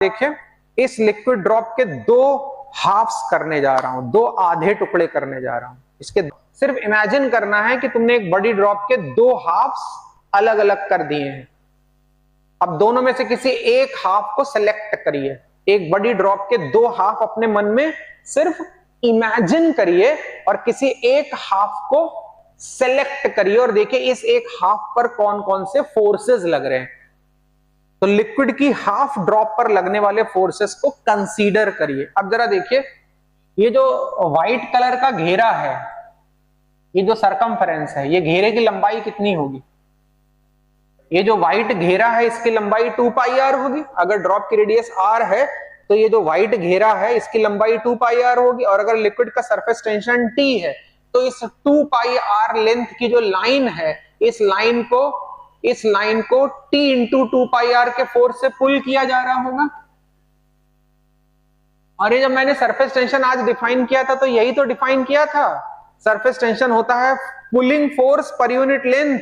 देखिए इस liquid drop के दो हाफ्स करने जा रहा हूं, दो आधे टुकड़े करने जा रहा हूं। इसके सिर्फ इमेजिन करना है कि तुमने एक बड़ी ड्रॉप के दो हाफ्स अलग अलग कर दिए हैं। अब दोनों में से किसी एक हाफ को सिलेक्ट करिए। एक बड़ी ड्रॉप के दो हाफ अपने मन में सिर्फ इमेजिन करिए और किसी एक हाफ को सेलेक्ट करिए और देखिए इस एक हाफ पर कौन कौन से फोर्सेस लग रहे हैं। तो लिक्विड की हाफ ड्रॉप पर लगने वाले फोर्सेस को कंसीडर करिए। अब जरा देखिए ये जो व्हाइट कलर का घेरा है, ये जो सरकमफेरेंस है, ये घेरे की लंबाई कितनी होगी? ये जो व्हाइट घेरा है इसकी लंबाई 2 पाई आर होगी। अगर ड्रॉप की रेडियस आर है तो ये जो व्हाइट घेरा है इसकी लंबाई 2 पाई आर होगी। और अगर लिक्विड का सरफेस टेंशन टी है तो इस 2 पाई आर लेंथ की जो लाइन है, इस लाइन को T इंटू 2 पाई आर के फोर्स से पुल किया जा रहा होगा। और ये जब मैंने सरफेस टेंशन आज डिफाइन किया था तो यही तो डिफाइन किया था। सरफेस टेंशन होता है pulling force per unit length.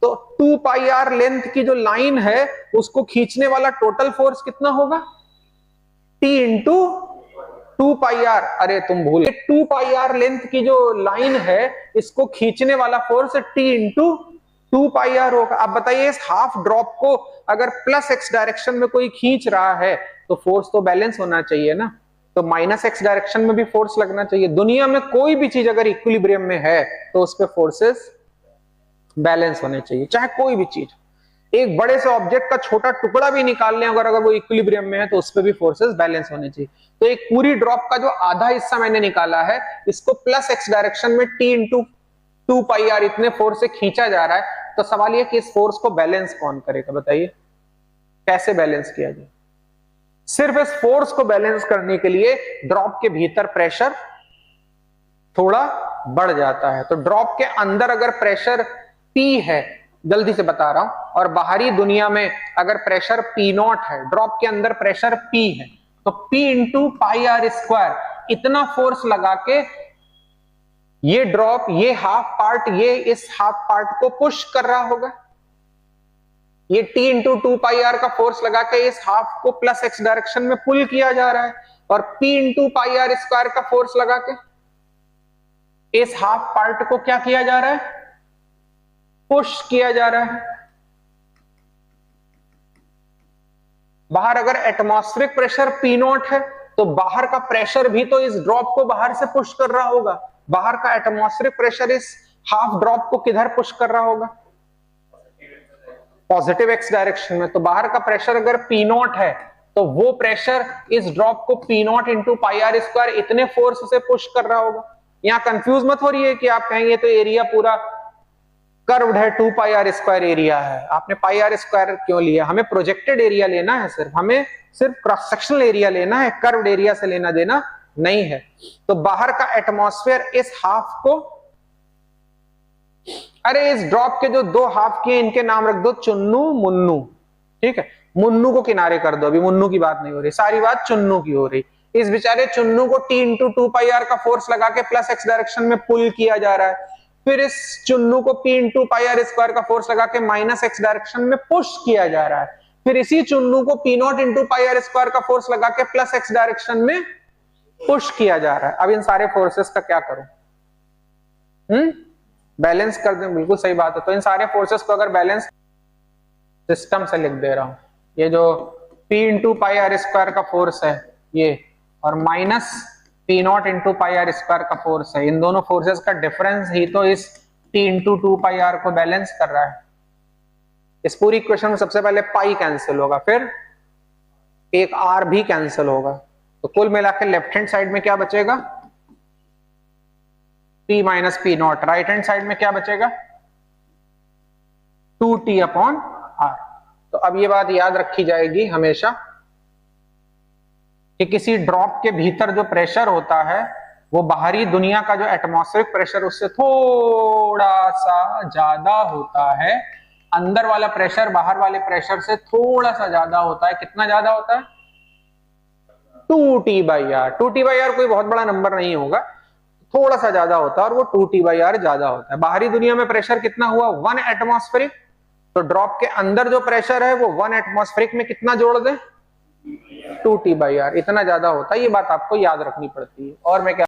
तो 2 पाई आर लेंथ की जो लाइन है उसको खींचने वाला टोटल फोर्स कितना होगा? T into 2 pi R. अरे तुम भूल, 2 पाई आर लेंथ की जो लाइन है इसको खींचने वाला force T into 2 pi R होगा। अब बताइए इस हाफ ड्रॉप को अगर प्लस एक्स डायरेक्शन में कोई खींच रहा है तो फोर्स तो बैलेंस होना चाहिए ना। तो माइनस एक्स डायरेक्शन में भी फोर्स लगना चाहिए। दुनिया में कोई भी चीज अगर इक्विलिब्रियम में है तो उस पर फोर्सेस बैलेंस होने चाहिए, चाहे कोई भी चीज। एक बड़े से ऑब्जेक्ट का छोटा टुकड़ा भी निकाल लें अगर वो इक्विलिब्रियम में है तो उस पर भी फोर्सेस बैलेंस होने चाहिए। तो एक पूरी ड्रॉप का जो आधा हिस्सा मैंने निकाला है इसको प्लस एक्स डायरेक्शन में T इंटू 2 पाई आर इतने फोर्स से खींचा जा रहा है। तो सवाल यह कि इस फोर्स को बैलेंस कौन करेगा? बताइए कैसे बैलेंस किया जाए? सिर्फ इस फोर्स को बैलेंस करने के लिए ड्रॉप के भीतर प्रेशर थोड़ा बढ़ जाता है। तो ड्रॉप के अंदर अगर प्रेशर P है, जल्दी से बता रहा हूं, और बाहरी दुनिया में अगर प्रेशर P0 है, ड्रॉप के अंदर प्रेशर P है, तो P into pi R square इतना फोर्स लगा के ये ड्रॉप, ये हाफ पार्ट, ये इस हाफ पार्ट को पुश कर रहा होगा। ये T इंटू 2 पाई आर का फोर्स लगा के इस हाफ को प्लस एक्स डायरेक्शन में पुल किया जा रहा है। और P into pi R square का फोर्स लगा के इस हाफ पार्ट को क्या किया जा रहा है? पुश किया जा रहा है। बाहर अगर एटमॉस्फेरिक प्रेशर P0 है तो बाहर का प्रेशर भी तो इस ड्रॉप को बाहर से पुश कर रहा होगा। बाहर का एटमॉस्फेरिक प्रेशर इस हाफ ड्रॉप को किधर पुश कर रहा होगा? पॉजिटिव एक्स डायरेक्शन में। तो बाहर का प्रेशर अगर P0 है तो वो प्रेशर इस ड्रॉप को P0 into pi R square इतने फोर्स से पुश कर रहा होगा। यहां कंफ्यूज मत हो रही है कि आप कहेंगे तो एरिया पूरा कर्व्ड है, 2 पाई आर स्क्वायर एरिया है, आपने पाई आर स्क्वायर क्यों लिया? हमें प्रोजेक्टेड एरिया लेना है, हमें सिर्फ क्रॉस सेक्शनल एरिया लेना है, कर्व्ड एरिया से लेना देना नहीं है। तो बाहर का एटमॉस्फेयर इस हाफ को, अरे इस ड्रॉप के जो दो हाफ किए इनके नाम रख दो चुन्नू मुन्नू, ठीक है? मुन्नू को किनारे कर दो, अभी मुन्नू की बात नहीं हो रही, सारी बात चुन्नू की हो रही। इस बेचारे चुन्नू को T इंटू 2 पाई आर का फोर्स लगा के प्लस एक्स डायरेक्शन में पुल किया जा रहा है। फिर इस चुन्नू को P into pi R square का फोर्स लगा के माइनस एक्स डायरेक्शन में पुश किया जा रहा है। फिर इसी चुन्नू को P0 into pi R square का फोर्स लगा के प्लस एक्स डायरेक्शन में पुश किया जा रहा है। अब इन सारे फोर्सेस का क्या करूं? बैलेंस कर दें, बिल्कुल सही बात है। तो इन सारे फोर्सेस को अगर बैलेंस सिस्टम से लिख दे रहा हूं, ये जो P into pi R square का फोर्स है ये, और minus P0 into pi R square का फोर्स है, इन दोनों फोर्सेस का डिफरेंस ही तो इस T इंटू 2 पाई आर को बैलेंस कर रहा है। इस पूरी इक्वेशन में सबसे पहले पाई कैंसिल होगा, फिर एक R भी कैंसिल होगा। तो कुल मिलाकर लेफ्ट हैंड साइड में क्या बचेगा? P minus P0। Right hand side में क्या बचेगा? 2T upon R। तो अब ये बात याद रखी जाएगी हमेशा कि किसी ड्रॉप के भीतर जो प्रेशर होता है वो बाहरी दुनिया का जो एटमॉस्फेरिक प्रेशर उससे थोड़ा सा ज्यादा होता है। अंदर वाला प्रेशर बाहर वाले प्रेशर से थोड़ा सा ज्यादा होता है। कितना ज्यादा होता है? 2T/R। 2T/R कोई बहुत बड़ा नंबर नहीं होगा, थोड़ा सा ज्यादा होता है और वो 2T/R ज्यादा होता है। बाहरी दुनिया में प्रेशर कितना हुआ? 1 एटमॉस्फेरिक। तो ड्रॉप के अंदर जो प्रेशर है वो 1 एटमॉस्फेरिक में कितना जोड़ दें? 2t/r, इतना ज्यादा होता है, ये बात आपको याद रखनी पड़ती है। और मैं क्या